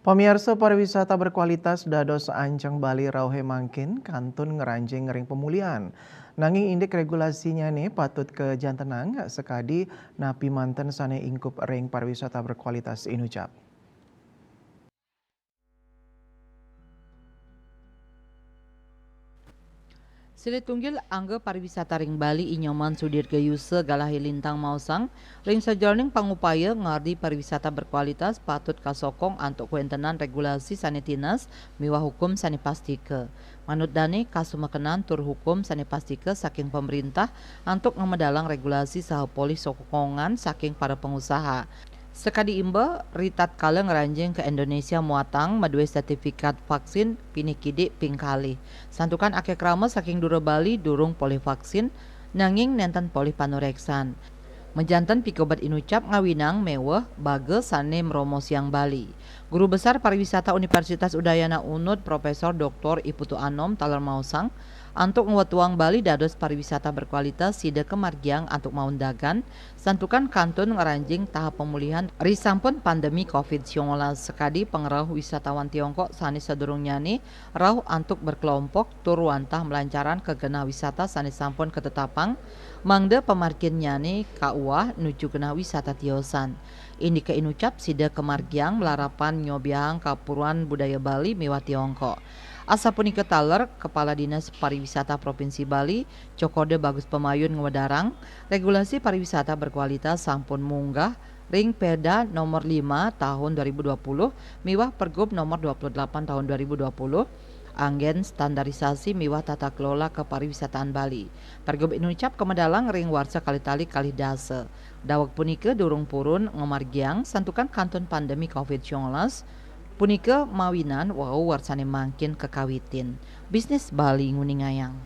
Pamirsa pariwisata berkualitas dados ancang Bali rauhe mangkin kantun ngeranjing ngering pemulihan. Nanging indek regulasinya nih patut ke jantenang sekadi napi manten sane ingkup ring pariwisata berkualitas inucap. Sile tunggil angga pariwisata ring Bali inyoman sudirga yuse galahi lintang mausang ring sajroning pangupaya ngardi pariwisata berkualitas patut kasokong antuk kuentenan regulasi sanitinas miwa hukum sanipastike. Manut dane kasumekenan tur hukum sanipastike saking pemerintah antuk ngemedalang regulasi saha polis sokongan saking para pengusaha. Sekadi imba ritat kala ngeranjing ke Indonesia muatang madue sertifikat vaksin pinikidik pingkali. Santukan ake krama saking dura Bali durung poli vaksin nanging nenten poli panoreksan. Menjantan pikobat inucap ngawinang mewah bage sane meromo siang Bali. Guru Besar Pariwisata Universitas Udayana Unut Profesor Dr. Iputu Anom Talar Mausang antuk ngewatuang Bali dados pariwisata berkualitas sida kemargiang antuk maundagan santukan kantun ngeranjing tahap pemulihan risampun pandemi COVID-19 sekadi pengerah wisatawan Tiongkok sanis sadurung nyani rauh antuk berkelompok tur wantah melancaran kegena wisata sanis sampun ketetapang mangde pemarkir nyani kauah nuju kena wisata tiosan. Ini ke inucap sida kemargiang melarapan nyobiang kapuruan budaya Bali miwa Tiongkok. Asa punika taler Kepala Dinas Pariwisata Provinsi Bali, Cokode Bagus Pemayun ngewedarang, regulasi pariwisata berkualitas sampun munggah ring Perda nomor 5 tahun 2020 miwah Pergub nomor 28 tahun 2020 anggen standarisasi miwah tata kelola kepariwisataan Bali. Pergub inucap kemedalang ring warsa kali-tali kali dase. Dawak punika durung purun ngomargiang santukan kantun pandemi COVID-19 punika mawinan wau warsane mangkin kekawitin. Bisnis Bali nguningayang.